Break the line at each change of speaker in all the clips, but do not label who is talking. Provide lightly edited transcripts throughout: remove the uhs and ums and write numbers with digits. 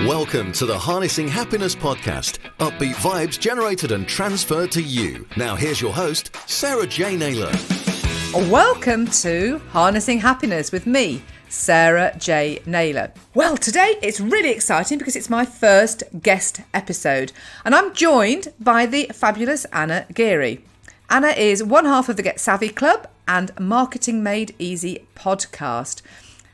Welcome to the Harnessing Happiness podcast. Upbeat vibes generated and transferred to you. Now here's your host, Sarah J Naylor.
Welcome to Harnessing Happiness with me, Sarah J Naylor. Well, today it's really exciting because it's my first guest episode and I'm joined by the fabulous Anna Geary. Anna is one half of the Get Savvy Club and Marketing Made Easy podcast.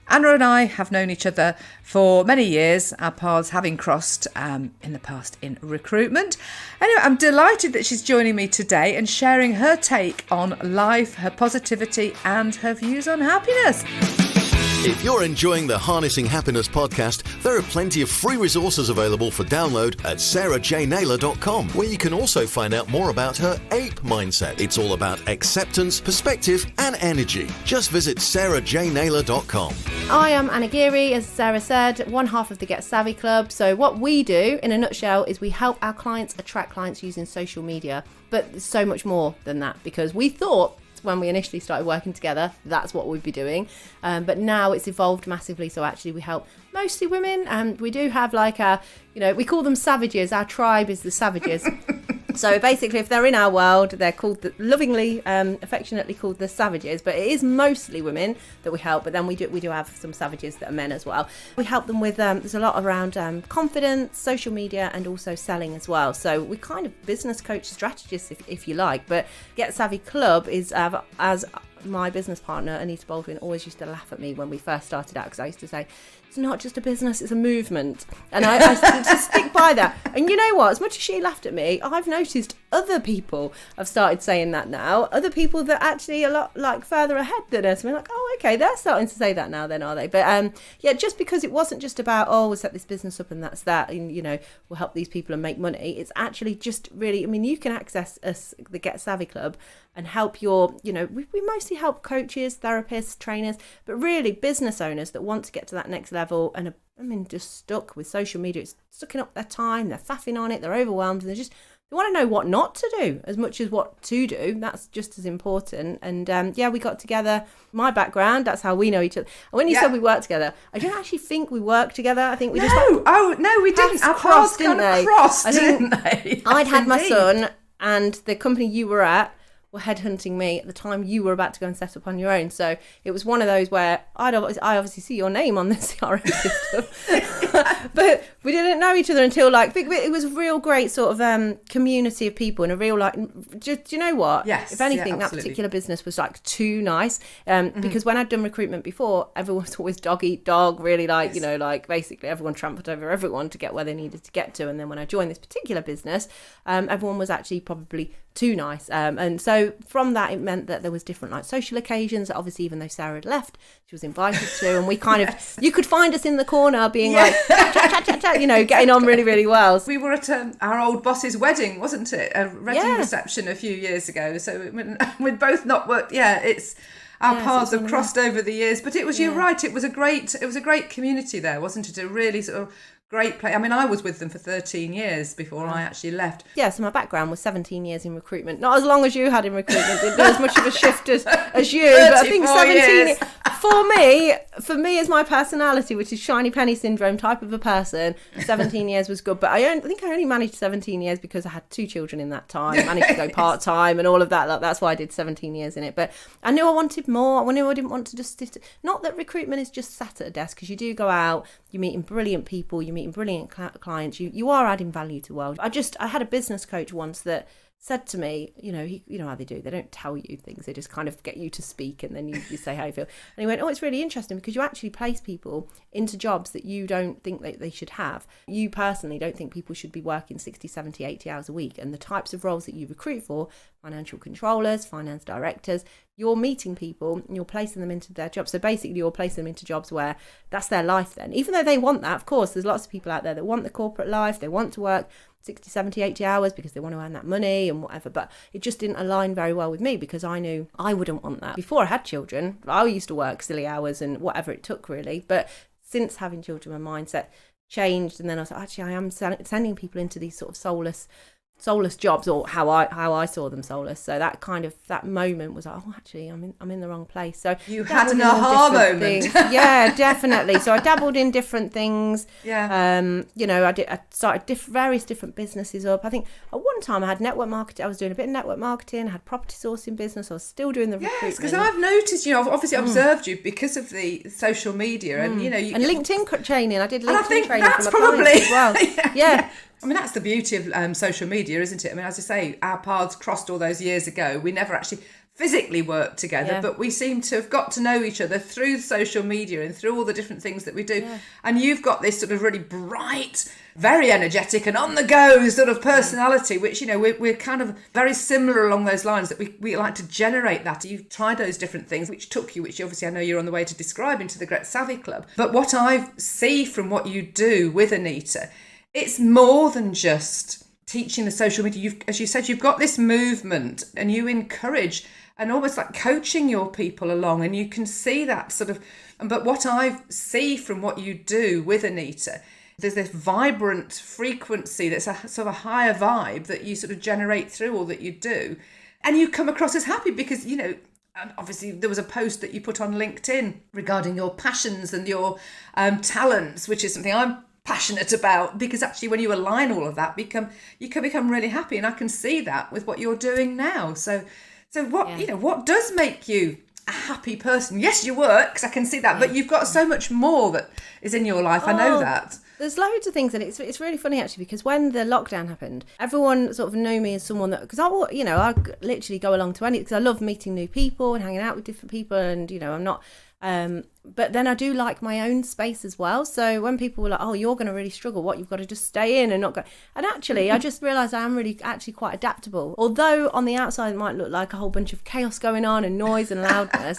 Anna and I have known each other for many years, our paths having crossed in the past in recruitment. Anyway, I'm delighted that she's joining me today and sharing her take on life, her positivity and her views on happiness.
If you're enjoying the Harnessing Happiness podcast, there are plenty of free resources available for download at sarahjnaylor.com, where you can also find out more about her APE mindset. It's all about acceptance, perspective and energy. Just visit sarahjnaylor.com.
I am Anna Geary, as Sarah said, one half of the Get Savvy Club. So what we do, in a nutshell, is we help our clients attract clients using social media. But there's so much more than that, because we thought when we initially started working together, that's what we'd be doing. But now it's evolved massively. So actually we help mostly women, and we do have we call them savages. Our tribe is the savages. So basically, if they're in our world, they're called lovingly, affectionately called the savages. But it is mostly women that we help. But then we do have some savages that are men as well. We help them with there's a lot around confidence, social media, and also selling as well. So we kind of business coach strategists, if you like. But Get Savvy Club is as my business partner Anita Baldwin always used to laugh at me when we first started out, because I used to say, it's not just a business, it's a movement. And I just stick by that. And you know what, as much as she laughed at me, I've noticed other people have started saying that now. Other people that actually are a lot like further ahead than us. We're like, oh, okay, they're starting to say that now then, are they? But just because it wasn't just about, we'll set this business up and that's that, and we'll help these people and make money. It's actually just really, you can access us, the Get Savvy Club, and help we mostly help coaches, therapists, trainers, but really business owners that want to get to that next level and are just stuck with social media. It's sucking up their time, they're faffing on it, they're overwhelmed, and they want to know what not to do as much as what to do. That's just as important. And we got together. My background, that's how we know each other. And when you said we worked together, I don't actually think we worked together. I think we
we didn't. Our paths kind of crossed, didn't they?
I'd had my son, and the company you were at were headhunting me at the time you were about to go and set up on your own. So it was one of those where I obviously see your name on the CRM system, but we didn't know each other until it was a real great sort of community of people, and a real do you know what?
Yes.
If anything, that particular business was too nice, because when I'd done recruitment before, everyone was always dog eat dog, really basically everyone trampled over everyone to get where they needed to get to. And then when I joined this particular business, everyone was actually probably too nice, and so from that it meant that there was different social occasions that obviously, even though Sarah had left, she was invited to, and we kind of you could find us in the corner being chat, getting on really, really well.
We were at our old boss's wedding, wasn't it? A wedding reception a few years ago. So we'd both not worked. It's our paths have crossed over the years, but it was you're right. It was a great community there, wasn't it? A really sort of great place. I was with them for 13 years before I actually left.
Yeah, so my background was 17 years in recruitment. Not as long as you had in recruitment. Didn't do as much of a shift as you. But I think 17 years. For me as my personality, which is shiny penny syndrome type of a person, 17 years was good. But I think I only managed 17 years because I had 2 children in that time. I managed to go part-time and all of that. That's why I did 17 years in it. But I knew I wanted more. I knew I didn't want to just sit. Not that recruitment is just sat at a desk, because you do go out, you're meeting brilliant people, you're meeting brilliant clients, you are adding value to the world. I had a business coach once that said to me, you know how they do, they don't tell you things, they just kind of get you to speak, and then you say how you feel. And he went, it's really interesting, because you actually place people into jobs that you don't think that they should have. You personally don't think people should be working 60, 70, 80 hours a week, and the types of roles that you recruit for, financial controllers, finance directors, you're meeting people and you're placing them into their jobs. So basically you're placing them into jobs where that's their life then. Even though they want that, of course, there's lots of people out there that want the corporate life, they want to work 60, 70, 80 hours because they want to earn that money and whatever. But it just didn't align very well with me, because I knew I wouldn't want that. Before I had children, I used to work silly hours and whatever it took, really. But since having children, my mindset changed. And then I was like, actually, I am sending people into these sort of soulless soulless jobs, or how I saw them soulless. So that moment was like, oh, actually, I'm in the wrong place. So
you had an aha moment.
Yeah, definitely. So I dabbled in different things.
Yeah.
I started various different businesses up. I think at one time I had network marketing. I was doing a bit of network marketing. I had property sourcing business. I was still doing the recruitment.
Yes, because I've noticed, I've obviously observed you because of the social media, and
and LinkedIn training. I did LinkedIn
and I think
training
that's
for my
probably
clients as well. Yeah.
I mean, that's the beauty of social media, isn't it? I mean, as I say, our paths crossed all those years ago. We never actually physically worked together, but we seem to have got to know each other through social media and through all the different things that we do. Yeah. And you've got this sort of really bright, very energetic and on the go sort of personality, which, we're kind of very similar along those lines, that we like to generate that. You've tried those different things, which obviously I know you're on the way to describe into the Get Savvy Club. But what I see from what you do with Anita, it's more than just teaching the social media. As you said, you've got this movement and you encourage and almost like coaching your people along, and you can see that sort of. But what I see from what you do with Anita, there's this vibrant frequency that's a sort of a higher vibe that you sort of generate through all that you do. And you come across as happy because, obviously there was a post that you put on LinkedIn regarding your passions and your talents, which is something I'm passionate about, because actually when you align all of that, you can become really happy, and I can see that with what you're doing now. So what does make you a happy person? Yes, you work, because I can see that, but you've got so much more that is in your life. I know that.
There's loads of things, and it's really funny actually, because when the lockdown happened, everyone sort of knew me as someone that, because I literally go along to any, because I love meeting new people and hanging out with different people, and I'm not. But then I do like my own space as well. So when people were like, oh, you're going to really struggle, what, you've got to just stay in and not go. And actually, I just realised I am really actually quite adaptable. Although on the outside it might look like a whole bunch of chaos going on and noise and loudness.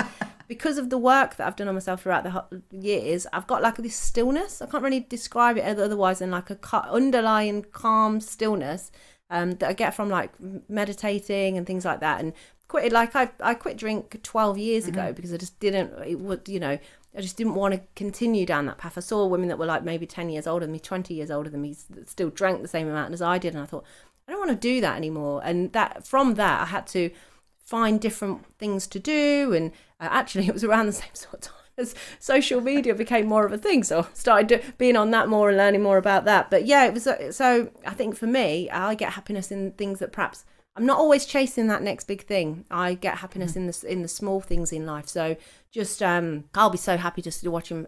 Because of the work that I've done on myself throughout the years, I've got like this stillness. I can't really describe it otherwise than like a underlying calm stillness that I get from like meditating and things like that. And I quit drink 12 years ago because I just didn't, I just didn't want to continue down that path. I saw women that were like maybe 10 years older than me, 20 years older than me, that still drank the same amount as I did. And I thought, I don't want to do that anymore. And from that, I had to find different things to do. And actually, it was around the same sort of time as social media became more of a thing. So I started being on that more and learning more about that. But yeah, it was so I think for me, I get happiness in things that perhaps I'm not always chasing that next big thing. I get happiness in the small things in life. So just I'll be so happy just to watch them.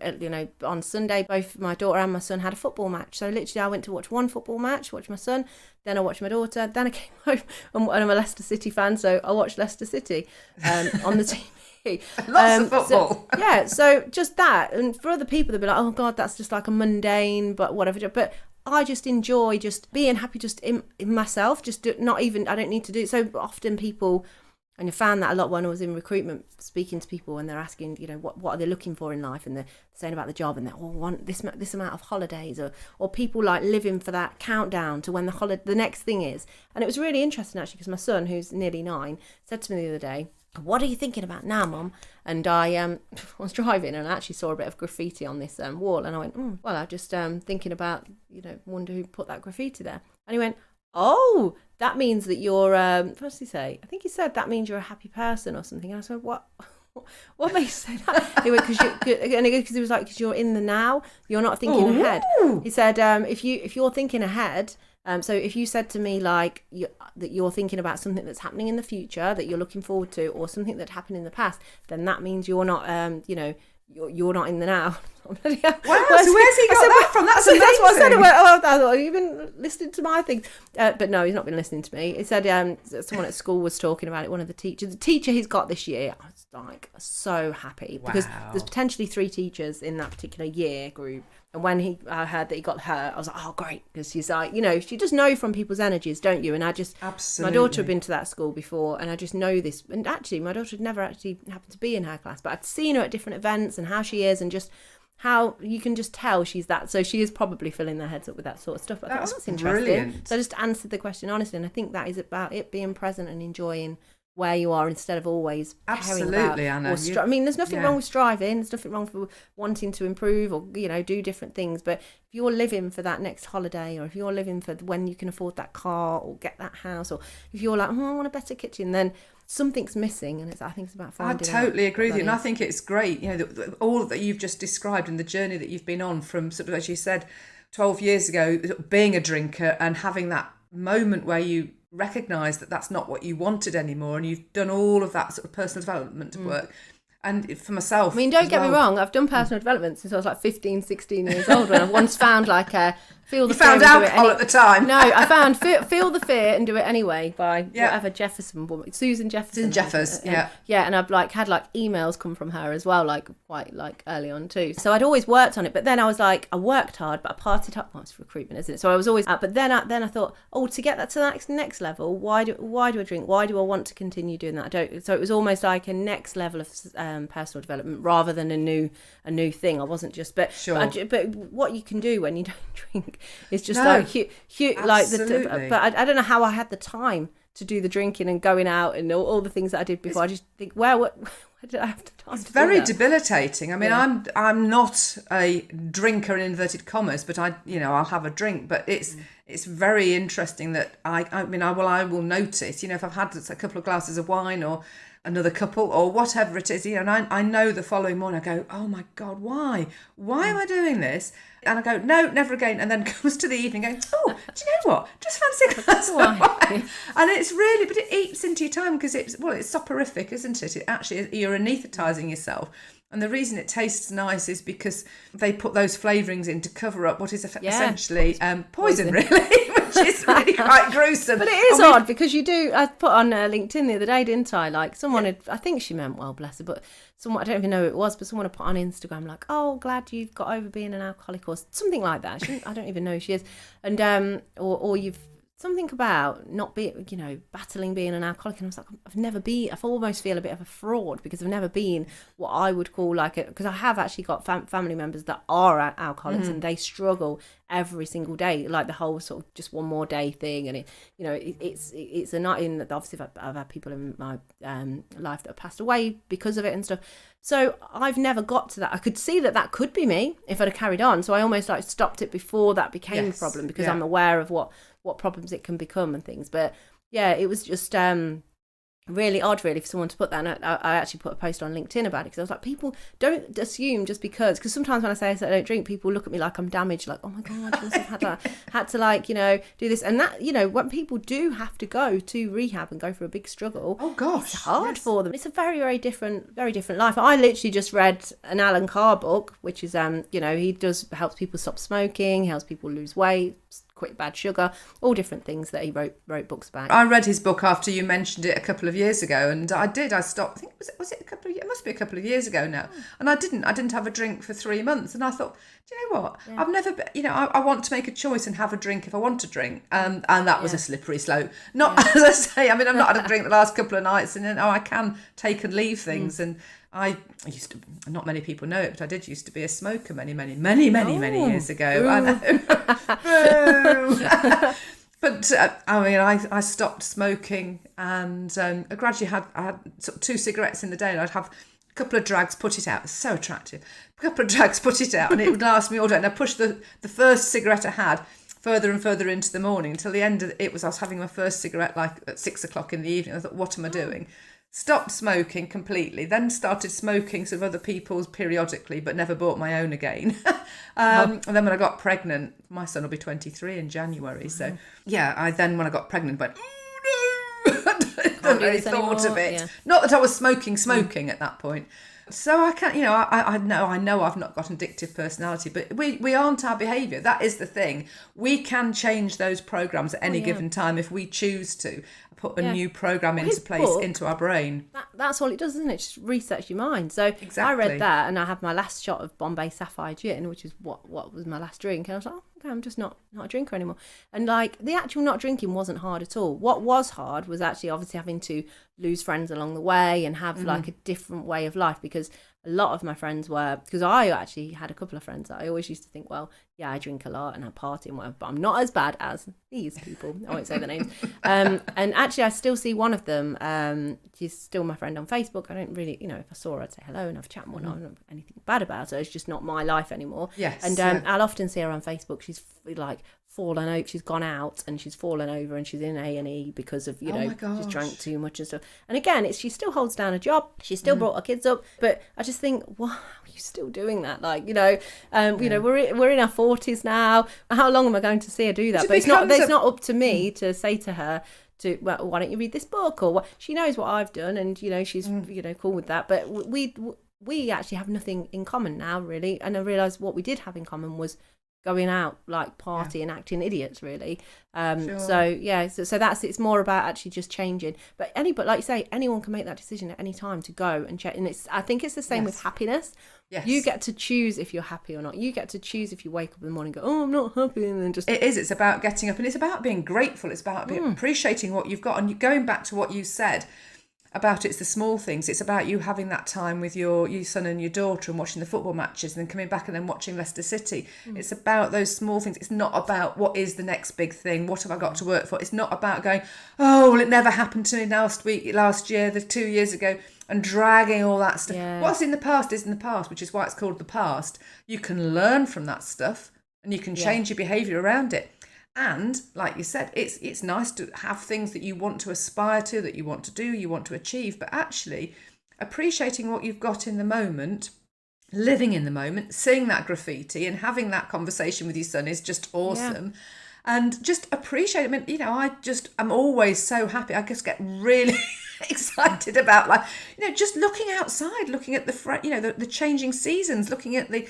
On Sunday, both my daughter and my son had a football match. So literally, I went to watch one football match, watch my son, then I watched my daughter, then I came home, and I'm a Leicester City fan, so I watched Leicester City on the TV.
Lots of football.
So just that, and for other people, they'll be like, "Oh God, that's just like a mundane, but whatever." But I just enjoy just being happy just in myself, I don't need to do it. So often people, and I found that a lot when I was in recruitment, speaking to people, and they're asking, what are they looking for in life, and they're saying about the job, and they want this amount of holidays, or people like living for that countdown to when the next thing is. And it was really interesting actually, because my son, who's nearly 9, said to me the other day, "What are you thinking about now, Mum?" And I was driving, and I actually saw a bit of graffiti on this wall, and I went, well, I'm just thinking about, wonder who put that graffiti there. And he went, "Oh, that means that you're, what does he say? I think he said that means you're a happy person or something." And I said, "What? What makes you say that?" He went, because he was like, "Because you're in the now, you're not thinking ahead." He said, if you're thinking ahead, so if you said to me like that you're thinking about something that's happening in the future that you're looking forward to, or something that happened in the past, then that means you're not, you're not in the now.
Wow, so where's he got that from? That's amazing.
That's what I said. I thought, you've been listening to my things. But no, he's not been listening to me. He said someone at school was talking about it, one of the teachers. The teacher he's got this year, I was like so happy. Because there's potentially 3 teachers in that particular year group. And when I heard that he got her, I was like, oh, great. Because she's like, you just know from people's energies, don't you? And I just,
absolutely.
My daughter had been to that school before, and I just know this. And actually, my daughter had never actually happened to be in her class, but I'd seen her at different events and how she is, and just how you can just tell she's that. So she is probably filling their heads up with that sort of stuff. I thought, that's interesting.
Brilliant.
So I just answered the question honestly, and I think that is about it being present and enjoying where you are instead of always
Absolutely, Anna.
I mean, there's nothing wrong with striving. There's nothing wrong with wanting to improve or, do different things. But if you're living for that next holiday, or if you're living for when you can afford that car or get that house, or if you're like, I want a better kitchen, then something's missing. And I think it's about finding
I totally agree with you. And I
is.
think it's great, all that you've just described and the journey that you've been on from sort of, as you said, 12 years ago, being a drinker and having that moment where you recognise that that's not what you wanted anymore, and you've done all of that sort of personal development work. And for myself,
I mean, don't get me wrong, I've done personal development since I was like 15, 16 years old, when I once found like feel the
you
fear
found
and do it
alcohol at the time.
No, I found feel the fear and do it anyway by whatever Jefferson woman, Susan Jefferson. Yeah, and I've like had like emails come from her as well, like quite like early on too. So I'd always worked on it, but then I was like, I worked hard, but I partied up. Well, it's recruitment, isn't it? So I was always but then I thought, to get that to that next level, why do I drink? Why do I want to continue doing that? So it was almost like a next level of personal development rather than a new thing. I wasn't just but what you can do when you don't drink is just but I don't know how I had the time to do the drinking and going out and all the things that I did before. I just think, where did I have the time?
It's very debilitating. I mean, I'm not a drinker in inverted commas, but I'll have a drink. But it's very interesting that I will notice, if I've had a couple of glasses of wine or another couple or whatever it is, and I know the following morning I go, oh my God, why am I doing this? And I go, no, never again. And then comes to the evening going, oh, do you know what? Just fancy a glass of wine. And it's really, but it eats into your time because it's soporific, isn't it? It actually, you're anaesthetising yourself. And the reason it tastes nice is because they put those flavourings in to cover up what is essentially poison, really, which is really quite gruesome.
But it is odd because I put on LinkedIn the other day, didn't I? Like someone I think she meant well, bless her, but someone, I don't even know who it was, but someone had put on Instagram like, oh, glad you've got over being an alcoholic or something like that. I don't even know who she is. And or you've something about not being, battling being an alcoholic. And I was like, I almost feel a bit of a fraud because I've never been what I would call because I have actually got family members that are alcoholics and they struggle every single day, like the whole sort of just one more day thing. And it's a night in that obviously I've had people in my life that have passed away because of it and stuff. So I've never got to that. I could see that could be me if I'd have carried on. So I almost like stopped it before that became a problem because I'm aware of what problems it can become and things. But yeah, it was just really odd really for someone to put that. And I actually put a post on LinkedIn about it because I was like, people don't assume just because sometimes when I say I don't drink, people look at me like I'm damaged, like, oh my God, you must have had to like, do this and that. When people do have to go to rehab and go through a big struggle,
oh gosh,
it's hard for them. It's a very, very different life. I literally just read an Alan Carr book, which is he helps people stop smoking, helps people lose weight, quit bad sugar, all different things that he wrote books about.
I read his book after you mentioned it a couple of years ago, and I stopped. I think was it a couple of years? It must be a couple of years ago now. And I didn't have a drink for 3 months, and I thought, do you know what? I've never been, I want to make a choice and have a drink if I want to drink, and that was a slippery slope. Not as I say. I mean, I've not had a drink the last couple of nights, and then I can take and leave things and. I used to, not many people know it, but I did used to be a smoker many years ago. I know. But I stopped smoking and I gradually had sort of 2 cigarettes in the day, and I'd have a couple of drags, put it out. It's so attractive. A couple of drags, put it out, and it would last me all day. And I pushed the first cigarette I had further and further into the morning until the end of it was I was having my first cigarette like at 6:00 in the evening. I thought, what am I doing? Stopped smoking completely, then started smoking some other people's periodically, but never bought my own again. And then when I got pregnant, my son will be 23 in January. So when I got pregnant, went, oh no, I really thought of it. Yeah. Not that I was smoking at that point. So I can't, I know I've not got an addictive personality, but we aren't our behaviour. That is the thing. We can change those programs at any given time if we choose to put a new program into place into our brain.
That's all it does, isn't it? It just resets your mind. So exactly. I read that and I had my last shot of Bombay Sapphire Gin, which is what was my last drink. And I was like, okay, I'm just not a drinker anymore. And like the actual not drinking wasn't hard at all. What was hard was actually obviously having to lose friends along the way and have like a different way of life, because a lot of my friends were, because I actually had a couple of friends that I always used to think, well, yeah, I drink a lot and I party and whatever, but I'm not as bad as these people. I won't say their names. And actually, I still see one of them. She's still my friend on Facebook. I don't really, if I saw her, I'd say hello and have a chat and whatnot. I don't have anything bad about her. It's just not my life anymore.
Yes.
And I'll often see her on Facebook. She's like fallen over. She's gone out and she's fallen over and she's in A&E because of, she's drank too much and stuff. And again, she still holds down a job. She still brought her kids up. But I just think, why are you still doing that? Like, we're in our 40s now. How long am I going to see her do that? But it's not up to me to say to her, well, why don't you read this book? Or what? She knows what I've done, and she's cool with that. But we actually have nothing in common now, really. And I realised what we did have in common was going out, like party and acting idiots, really.
Sure.
So that's, it's more about actually just changing. But like you say, anyone can make that decision at any time to go and check. And I think it's the same with happiness.
Yes.
You get to choose if you're happy or not. You get to choose if you wake up in the morning and go, oh, I'm not happy, and then just...
It is. It's about getting up, and it's about being grateful. It's about appreciating what you've got. And going back to what you said about it's the small things. It's about you having that time with your son and your daughter and watching the football matches and then coming back and then watching Leicester City. It's about those small things. It's not about what is the next big thing. What have I got to work for? It's not about going, oh, well, it never happened to me last year, 2 years ago, and dragging all that stuff.
Yeah.
What's in the past is in the past, which is why it's called the past. You can learn from that stuff and you can change your behaviour around it. And like you said, it's nice to have things that you want to aspire to, that you want to do, you want to achieve, but actually appreciating what you've got in the moment, living in the moment, seeing that graffiti and having that conversation with your son is just awesome. Yeah. And just appreciate it. I mean, I'm always so happy. I just get really excited about, like, just looking outside, looking at the changing seasons, looking at the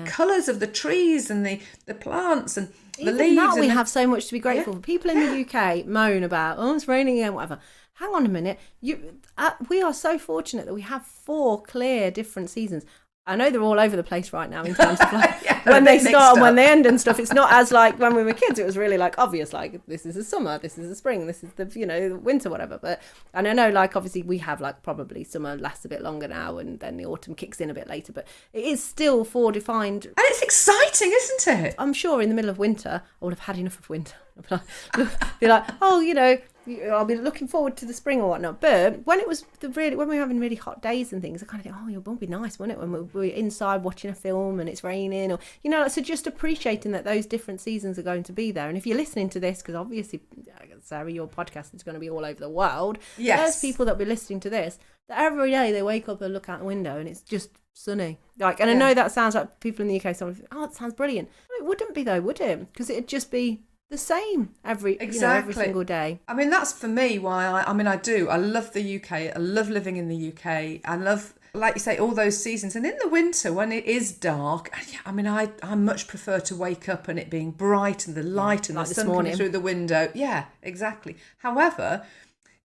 colours of the trees and the plants and the leaves.
Now we have so much to be grateful for. People in the UK moan about, oh, it's raining again, whatever. Hang on a minute. We are so fortunate that we have 4 clear different seasons. I know they're all over the place right now in terms of like when they start and when they end and stuff. It's not as like when we were kids. It was really like obvious, like this is the summer, this is the spring, this is the winter, whatever. But and I know like obviously we have like probably summer lasts a bit longer now and then the autumn kicks in a bit later. But it is still 4 defined.
And it's exciting, isn't it?
I'm sure in the middle of winter I would have had enough of winter. Be like, oh, I'll be looking forward to the spring or whatnot. But when it was when we were having really hot days and things, I kind of think, oh, it won't be nice, won't it, when we're inside watching a film and it's raining, or so just appreciating that those different seasons are going to be there. And if you're listening to this, because obviously, Sarah, your podcast is going to be all over the world.
Yes.
There's people that will be listening to this that every day they wake up and look out the window and it's just sunny. I know that sounds like people in the UK. Someone, oh, it sounds brilliant. It wouldn't be though, would it? Because it'd just be the same every single day.
I mean, that's for me why I do. I love the UK. I love living in the UK. I love, like you say, all those seasons. And in the winter when it is dark, I much prefer to wake up and it being bright and the light and
like
the sun coming through the window. Yeah, exactly. However,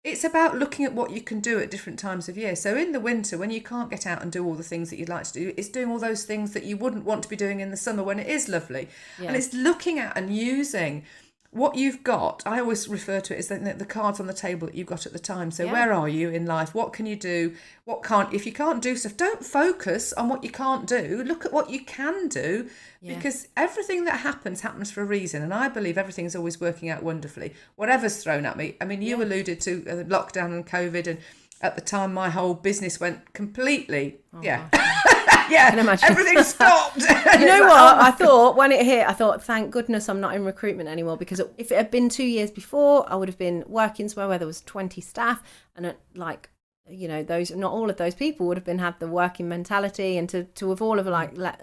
it's about looking at what you can do at different times of year. So in the winter, when you can't get out and do all the things that you'd like to do, it's doing all those things that you wouldn't want to be doing in the summer when it is lovely. Yeah. And it's looking at and using what you've got. I always refer to it as the cards on the table that you've got at the time. So where are you in life? What can you do? What can't? If you can't do stuff, don't focus on what you can't do. Look at what you can do, because everything that happens for a reason. And I believe everything's always working out wonderfully. Whatever's thrown at me. I mean, you alluded to lockdown and COVID, and at the time my whole business went completely. Yeah, everything stopped.
You know what? I thought when it hit, thank goodness I'm not in recruitment anymore, because if it had been 2 years before, I would have been working somewhere where there was 20 staff, and those, not all of those people would have had the working mentality, and to have all of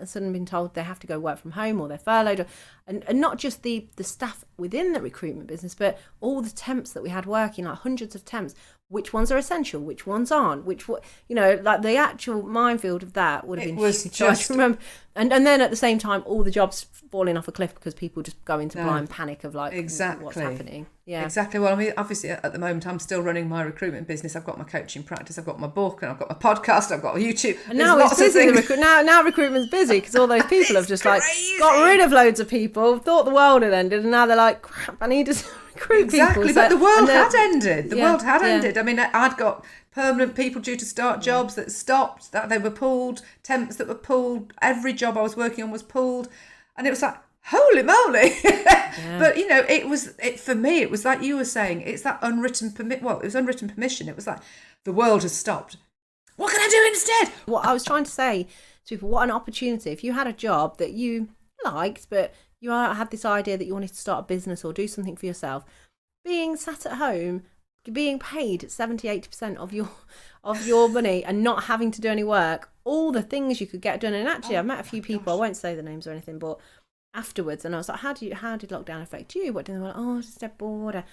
suddenly been told they have to go work from home or they're furloughed, and not just the staff within the recruitment business, but all the temps that we had working, like hundreds of temps. Which ones are essential? Which ones aren't? Like the actual minefield of that would have been huge. I remember, and then at the same time, all the jobs falling off a cliff because people just go into blind panic of what's happening. Yeah, exactly.
Well, I mean, obviously at the moment I'm still running my recruitment business. I've got my coaching practice, I've got my book, and I've got my podcast, I've got YouTube.
And now it's busy. Now recruitment's busy because all those people have just got rid of loads of people, thought the world had ended, and now they're like, crap, I need to recruit
exactly.
people.
But the world had ended. The
Yeah,
world had
yeah.
ended. I mean, I'd got permanent people due to start jobs that stopped, that they were pulled, temps that were pulled. Every job I was working on was pulled. And it was like, holy moly. But, you know, for me, it was like you were saying, it's that unwritten it was unwritten permission. It was like, the world has stopped. What can I do instead?
What I was trying to say to people, what an opportunity. If you had a job that you liked, but you had this idea that you wanted to start a business or do something for yourself, being sat at home, being paid 70-80% of your money and not having to do any work, all the things you could get done. And actually, I've met a few people, I won't say the names or anything, but afterwards, and I was like, how did lockdown affect you? What did they were like, oh, I was just dead bored. I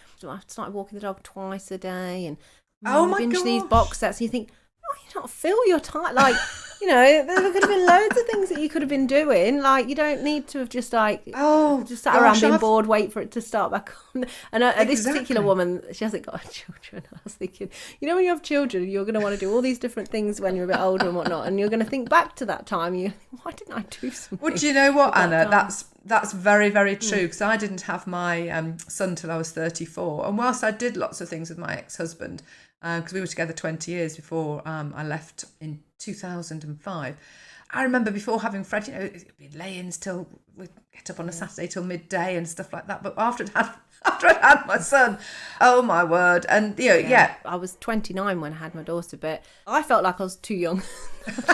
started walking the dog twice a day and binge these box sets. And you think, oh, you don't fill your time. Like, you know, there could have been loads of things that you could have been doing. Like, you don't need to have just sat around being bored, wait for it to start back on. And this particular woman, she hasn't got children. I was thinking, you know, when you have children, you're going to want to do all these different things when you're a bit older and whatnot, and you're going to think back to that time. Why didn't I do something?
Well, do you know what, Anna? That's very, very true, because I didn't have my son till I was 34. And whilst I did lots of things with my ex-husband, because we were together 20 years before I left in 2005. I remember before having Fred, you know, it'd be lay-ins till we'd get up on a Saturday till midday and stuff like that. But after I'd had my son, oh my word. And, you know,
I was 29 when I had my daughter, but I felt like I was too young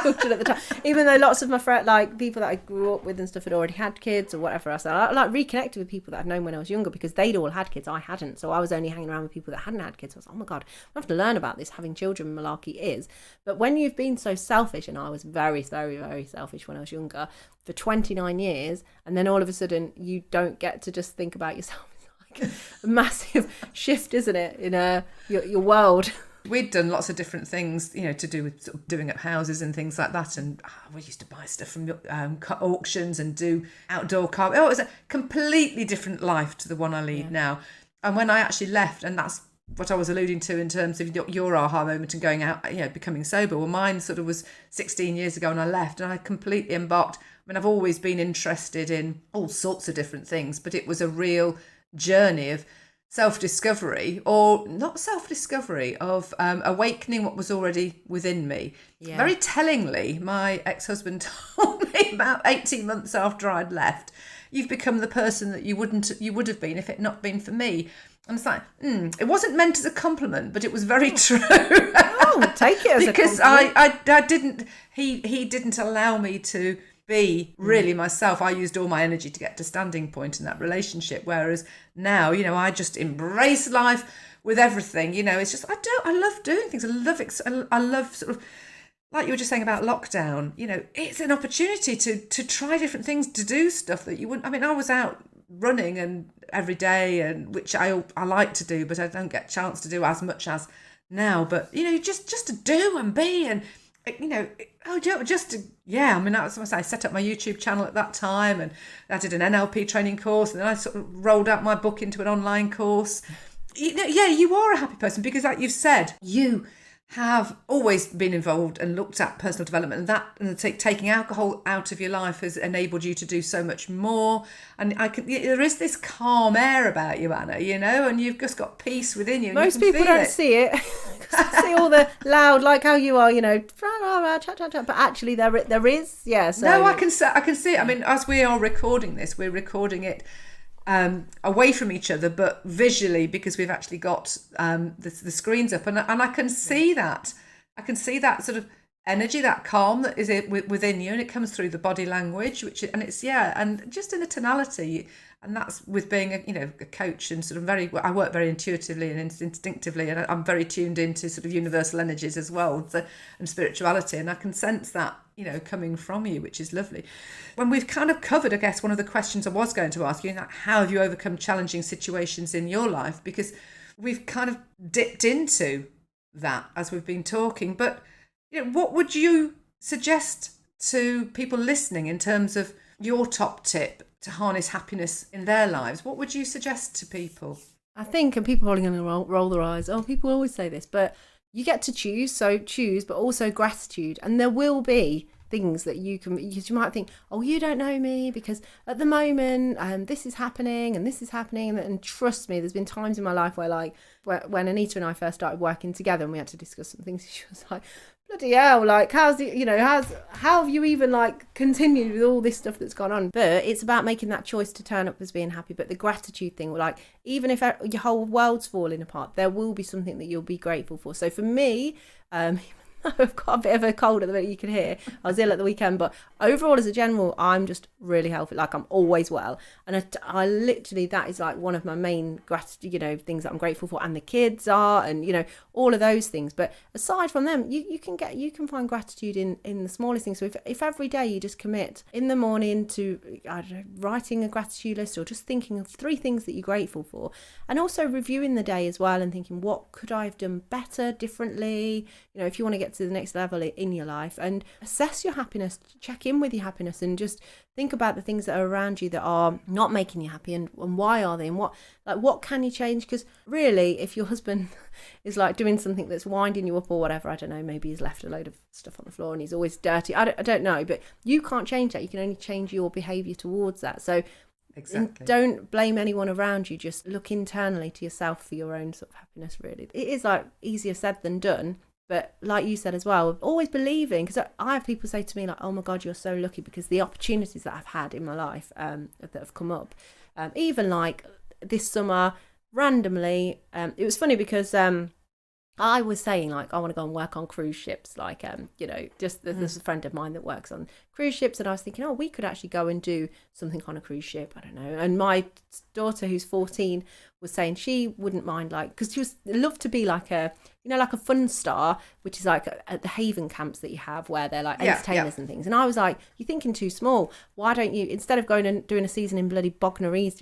children at the time. Even though lots of my friends, like people that I grew up with and stuff, had already had kids or whatever else. I like reconnected with people that I'd known when I was younger because they'd all had kids. I hadn't. So I was only hanging around with people that hadn't had kids. I was like, oh my God, I have to learn about this. Having children malarkey is. But when you've been so selfish, and I was very, very, very selfish when I was younger, for 29 years, and then all of a sudden you don't get to just think about yourself. A massive shift, isn't it, in your world?
We'd done lots of different things, you know, to do with sort of doing up houses and things like that. And we used to buy stuff from auctions and do outdoor car. It was a completely different life to the one I lead now. And when I actually left, and that's what I was alluding to in terms of your aha moment and going out, you know, becoming sober. Well, mine sort of was 16 years ago, and I left, and I completely embarked. I mean, I've always been interested in all sorts of different things, but it was a real journey of self-discovery, or not self-discovery, of awakening what was already within me. Very tellingly, my ex-husband told me about 18 months after I'd left, you've become the person that you would have been if it not been for me. And it's like, it wasn't meant as a compliment, but it was very true.
Take it as
because
a compliment.
I didn't, he didn't allow me to be really myself. I used all my energy to get to standing point in that relationship, whereas now, you know, I just embrace life with everything. You know, it's just I love doing things. I love sort of, like you were just saying about lockdown, you know, it's an opportunity to try different things, to do stuff that you wouldn't. I mean, I was out running and every day, and which I like to do, but I don't get a chance to do as much as now. But, you know, just to do and be, and, you know, I mean, that's what I set up my YouTube channel at that time, and I did an NLP training course, and then I sort of rolled out my book into an online course. You know, you are a happy person because, like you've said, you have always been involved and looked at personal development, and taking alcohol out of your life has enabled you to do so much more. And there is this calm air about you, Anna, you know, and you've just got peace within you.
Most people don't see it. See all the loud, like how you are, you know, but actually there is, yeah. So.
No, I can see it. I mean, as we are recording this, we're recording it away from each other, but visually, because we've actually got the screens up, and I can see that. I can see that sort of energy, that calm that is within you, and it comes through the body language, and just in the tonality. And that's with being a coach, and sort of I work very intuitively and instinctively, and I'm very tuned into sort of universal energies as well, and spirituality, and I can sense that, you know, coming from you, which is lovely. When we've kind of covered, I guess, one of the questions I was going to ask you, how have you overcome challenging situations in your life? Because we've kind of dipped into that as we've been talking, but, you know, what would you suggest to people listening in terms of your top tip to harness happiness in their lives? What would you suggest to people?
I think, and people are probably going to roll their eyes, people always say this, but you get to choose, so choose, but also gratitude. And there will be things that you can, because you might think, oh, you don't know me because at the moment this is happening and this is happening. And trust me, there's been times in my life where like when Anita and I first started working together and we had to discuss some things, she was like, bloody hell, like how have you even like continued with all this stuff that's gone on? But it's about making that choice to turn up as being happy. But the gratitude thing, like even if your whole world's falling apart, there will be something that you'll be grateful for. So for me, I've got a bit of a cold at the minute, you can hear. I was ill at the weekend, but overall as a general, I'm just really healthy. Like I'm always well. And I literally, that is like one of my main gratitude, things that I'm grateful for. And the kids are, and, all of those things. But aside from them, you can find gratitude in the smallest things. So if every day you just commit in the morning to, I don't know, writing a gratitude list or just thinking of 3 things that you're grateful for, and also reviewing the day as well and thinking, what could I have done better, differently? If you want to get to the next level in your life, and assess your happiness, check in with your happiness, and just think about the things that are around you that are not making you happy, and why are they, and what can you change? Because really, if your husband is like doing something that's winding you up or whatever, I don't know, maybe he's left a load of stuff on the floor and he's always dirty, I don't know, but you can't change that. You can only change your behavior towards that. So exactly, don't blame anyone around you, just look internally to yourself for your own sort of happiness. Really, it is like easier said than done. But like you said as well, always believing, because I have people say to me like, oh my God, you're so lucky, because the opportunities that I've had in my life that have come up, even like this summer, randomly, it was funny because I was saying like, I want to go and work on cruise ships, like, just there's a friend of mine that works on cruise ships, and I was thinking, oh, we could actually go and do something on a cruise ship, I don't know. And my daughter, who's 14, was saying she wouldn't mind, like, because she was love to be like a, like a fun star, which is like at the haven camps that you have where they're like entertainers and things. And I was like, you're thinking too small. Why don't you, instead of going and doing a season in bloody Bognor Regis,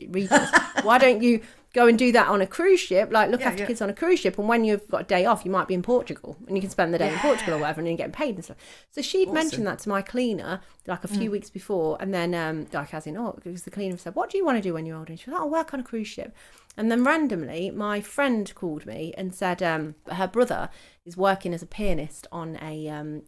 why don't you go and do that on a cruise ship, like look after kids on a cruise ship, and when you've got a day off, you might be in Portugal and you can spend the day in Portugal or whatever, and you're getting paid and stuff. So she'd mentioned that to my cleaner like a few weeks before, and then like as in, because the cleaner said, what do you want to do when you're older? And she was like, I'll work on a cruise ship. And then randomly my friend called me and said her brother is working as a pianist on a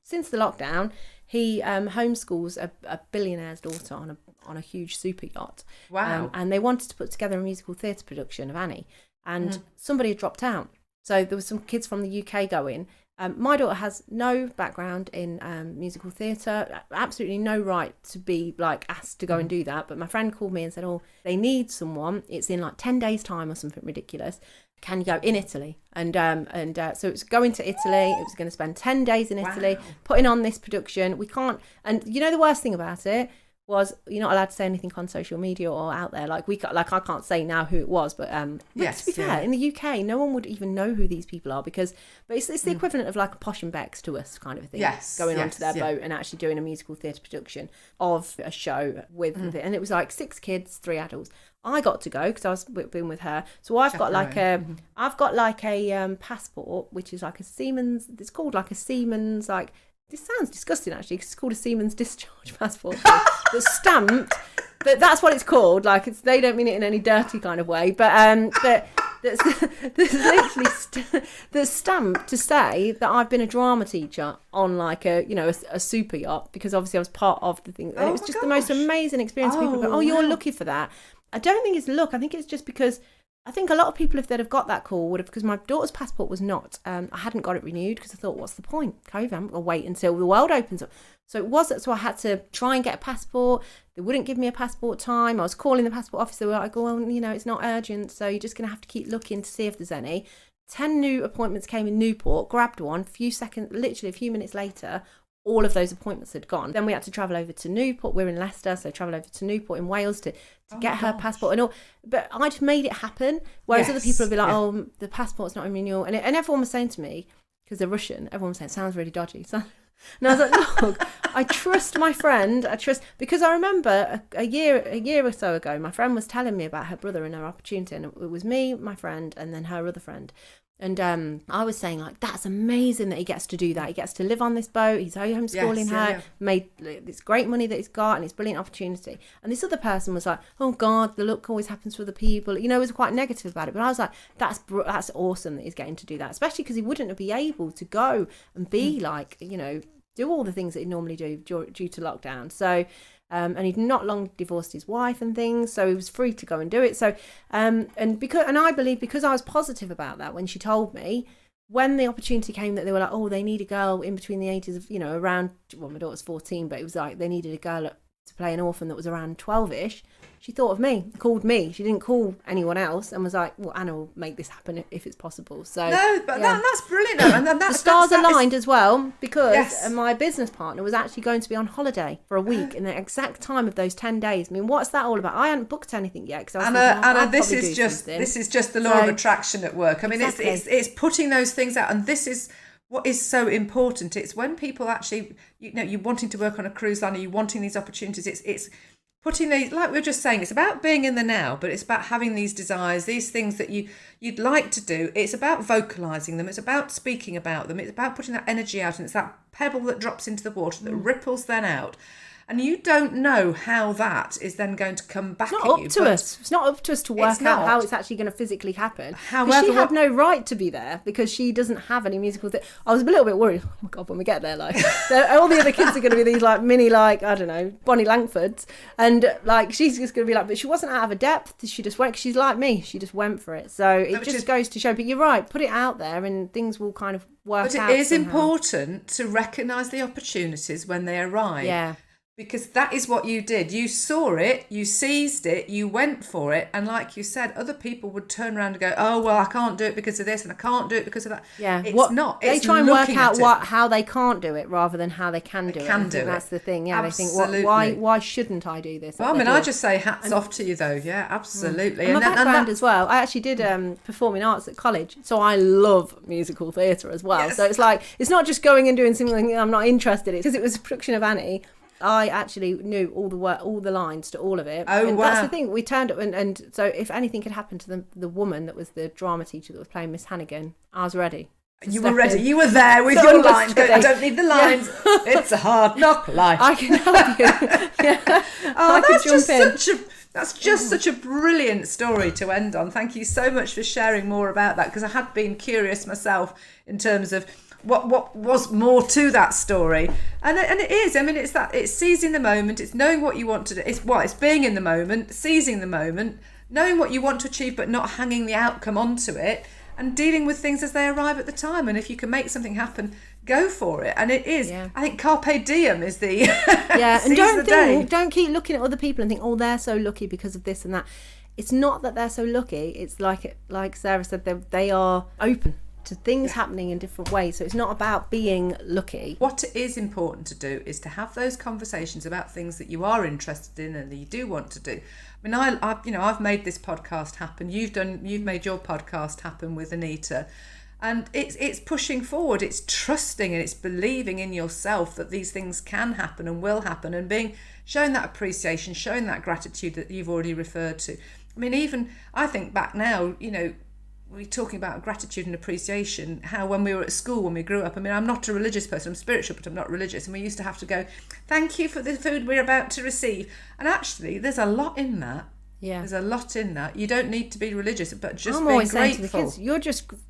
since the lockdown, he homeschools a billionaire's daughter on a huge super yacht.
Wow.
And they wanted to put together a musical theatre production of Annie, and somebody had dropped out. So there was some kids from the UK going. My daughter has no background in musical theatre, absolutely no right to be like asked to go and do that. But my friend called me and said, oh, they need someone. It's in like 10 days time or something ridiculous. Can you go in Italy? And so it was going to Italy. It was going to spend 10 days in Italy, putting on this production. We can't, and the worst thing about it was you're not allowed to say anything on social media or out there. Like I can't say now who it was, but to be fair, in the UK, no one would even know who these people are, but it's the equivalent of like a Posh and Becks to us kind of a thing. Going onto their boat and actually doing a musical theatre production of a show with it, and it was like 6 kids, 3 adults. I got to go because I was been with her. So I've got like a passport, which is like a Siemens. It's called like a Siemens like. This sounds disgusting actually, because it's called a Siemens discharge passport that's stamped. But that's what it's called. Like they don't mean it in any dirty kind of way. But that's literally there's stamped to say that I've been a drama teacher on like a super yacht, because obviously I was part of the thing. And it was just the most amazing experience. People go, you're lucky for that. I don't think it's luck. I think it's just because I think a lot of people, if they'd have got that call, would have, because my daughter's passport was not, I hadn't got it renewed because I thought, what's the point? COVID, I'm going to wait until the world opens up. So I had to try and get a passport. They wouldn't give me a passport time. I was calling the passport office. They were like, well, it's not urgent. So you're just going to have to keep looking to see if there's any. 10 new appointments came in Newport, grabbed one, literally a few minutes later, all of those appointments had gone. Then we had to travel over to Newport. We're in Leicester, so travel over to Newport in Wales to get her passport and all. But I just made it happen. Whereas other people would be like, oh, the passport's not in renewal. And everyone was saying to me, because they're Russian, everyone was saying, it sounds really dodgy. And I was like, look, I trust my friend. Because I remember a year or so ago, my friend was telling me about her brother and her opportunity. And it was me, my friend, and then her other friend. And I was saying, like, that's amazing that he gets to do that. He gets to live on this boat. He's homeschooling her, made this great money that he's got, and it's a brilliant opportunity. And this other person was like, oh, God, the luck always happens for the people. Was quite negative about it. But I was like, that's awesome that he's getting to do that, especially because he wouldn't be able to go and be like, do all the things that he'd normally do due to lockdown. So, and he'd not long divorced his wife and things, so he was free to go and do it. So, and I believe because I was positive about that when she told me, when the opportunity came that they were like, oh, they need a girl in between the ages of, around, well, my daughter's 14, but it was like they needed a girl to play an orphan that was around 12-ish. She thought of me, called me. She didn't call anyone else, and was like, well, Anna will make this happen if it's possible. So
no, but that's brilliant. And
the stars aligned as well, because my business partner was actually going to be on holiday for a week in the exact time of those 10 days. I mean, what's that all about? I hadn't booked anything yet, because I was
Anna, this is just the law of attraction at work. I mean, exactly. it's putting those things out, and this is what is so important. It's when people actually, you're wanting to work on a cruise line, or you're wanting these opportunities. It's putting these, like we were just saying, it's about being in the now, but it's about having these desires, these things that you'd like to do. It's about vocalizing them. It's about speaking about them. It's about putting that energy out, and it's that pebble that drops into the water that ripples then out. And you don't know how that is then going to come back at you. It's
not up to us to work out how it's actually going to physically happen.
However,
she had no right to be there, because she doesn't have any musical thing. I was a little bit worried. Oh my God, when we get there, like all the other kids are going to be these like mini, like, I don't know, Bonnie Langfords, and like she's just going to be like, but she wasn't out of her depth. She just went, cause she's like me. She just went for it. So it just goes to show. But you're right. Put it out there, and things will kind of work out.
But it is important to recognise the opportunities when they arrive.
Yeah.
Because that is what you did. You saw it, you seized it, you went for it. And like you said, other people would turn around and go, oh, well, I can't do it because of this, and I can't do it because of that.
Yeah.
It's not.
They try and work out how they can't do it rather than how they can do it. That's the thing. Yeah.
Absolutely.
They think, why shouldn't I do this?
Well, I mean, I just say hats off to you, though. Yeah, absolutely.
And my background as well, I actually did performing arts at college. So I love musical theatre as well. Yes. So it's like, it's not just going and doing something I'm not interested in. Because it was a production of Annie. I actually knew all the lines to all of it.
Oh,
and
wow.
That's the thing. We turned up, and so if anything could happen to the woman that was the drama teacher that was playing Miss Hannigan, I was ready.
You were ready. You were there with your lines. I don't need the lines. Yeah. It's a hard knock life.
I can help you. Yeah.
Oh, that's just such a brilliant story to end on. Thank you so much for sharing more about that, because I had been curious myself in terms of what was more to that story, and it is. I mean, it's seizing the moment. It's knowing what you want to do. It's being in the moment, seizing the moment, knowing what you want to achieve, but not hanging the outcome onto it, and dealing with things as they arrive at the time. And if you can make something happen, go for it. And it is. Yeah. I think carpe diem is the
and don't keep looking at other people and think, oh, they're so lucky because of this and that. It's not that they're so lucky. It's like Sarah said, they are open to things happening in different ways. So it's not about being lucky.
What is important to do is to have those conversations about things that you are interested in and that you do want to do. I mean, I've made this podcast happen. You've made your podcast happen with Anita, and it's pushing forward. It's trusting and it's believing in yourself that these things can happen and will happen, and showing that appreciation, showing that gratitude that you've already referred to. I mean, even I think back now, we're talking about gratitude and appreciation, how when we were at school, when we grew up, I mean, I'm not a religious person, I'm spiritual, but I'm not religious. And we used to have to go, thank you for the food we're about to receive. And actually, there's a lot in that. Yeah. There's a lot in that. You don't need to be religious, but just being grateful. Saying to the kids,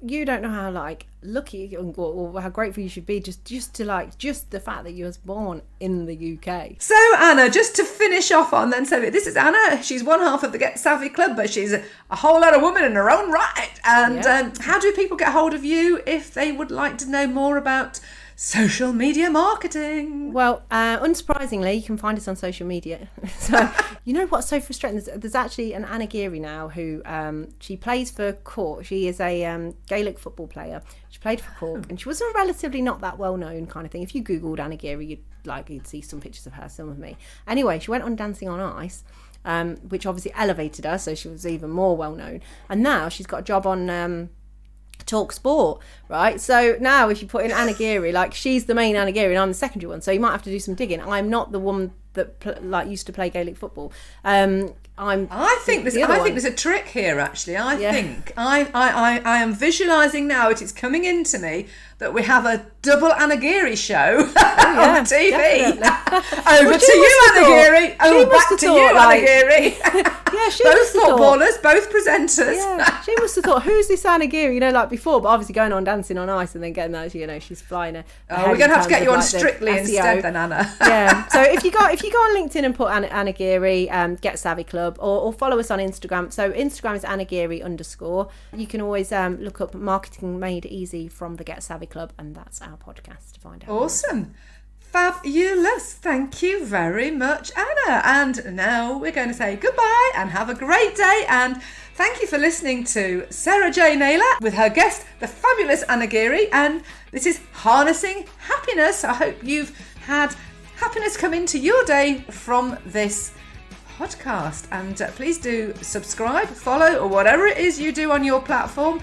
you don't know how lucky or how grateful you should be just the fact that you was born in the UK. So Anna, just to finish off on then, so this is Anna. She's one half of the Get Savvy Club, but she's a whole lot of woman in her own right. And how do people get hold of you if they would like to know more about social media marketing?
Well, unsurprisingly, you can find us on social media. So, you know what's so frustrating? There's actually an Anna Geary now who she plays for Carr. She is a Gaelic football player. She played for Cork, and she was a relatively not that well known kind of thing. If you googled Anna Geary, you'd see some pictures of her, some of me. Anyway, she went on Dancing on Ice, which obviously elevated her, so she was even more well known. And now she's got a job on Talk Sport, right? So now if you put in Anna Geary, she's the main Anna Geary and I'm the secondary one, so you might have to do some digging. I'm not the one that used to play Gaelic football. I
think there's a trick here, actually. I think I am visualising now, it's coming into me, that we have a double Anna Geary show on TV. Over to you, Anna Geary. Back to you, Anna Geary.
Yeah, she
both
must have
footballers, both presenters.
Yeah, she must have thought, who's this Anna Geary? Like before, but obviously going on Dancing on Ice and then getting that, she's flying her.
Oh, we're going to have to get you on Strictly instead then, Anna.
Yeah. So if you go on LinkedIn and put Anna Geary, Get Savvy Club, or follow us on Instagram. So Instagram is Anna Geary _. You can always look up Marketing Made Easy from the Get Savvy Club, and that's our podcast to find out.
Awesome. Fabulous. Thank you very much, Anna. And now we're going to say goodbye and have a great day. And thank you for listening to Sarah J Naylor with her guest, the fabulous Anna Geary. And this is Harnessing Happiness. I hope you've had happiness come into your day from this podcast, and please do subscribe, follow, or whatever it is you do on your platform,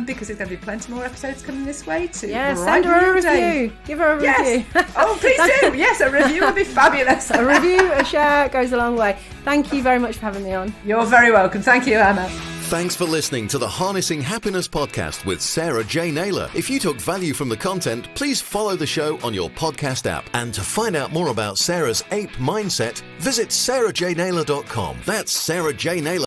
because there's going to be plenty more episodes coming this way to
send her a review. Give her a review.
Oh, please do. Yes, a review would be fabulous.
A review, a share goes a long way. Thank you very much for having me on.
You're very welcome. Thank you, Anna.
Thanks for listening to the Harnessing Happiness podcast with Sarah J Naylor. If you took value from the content, please follow the show on your podcast app. And to find out more about Sarah's ape mindset, visit sarahjnaylor.com. That's Sarah J Naylor.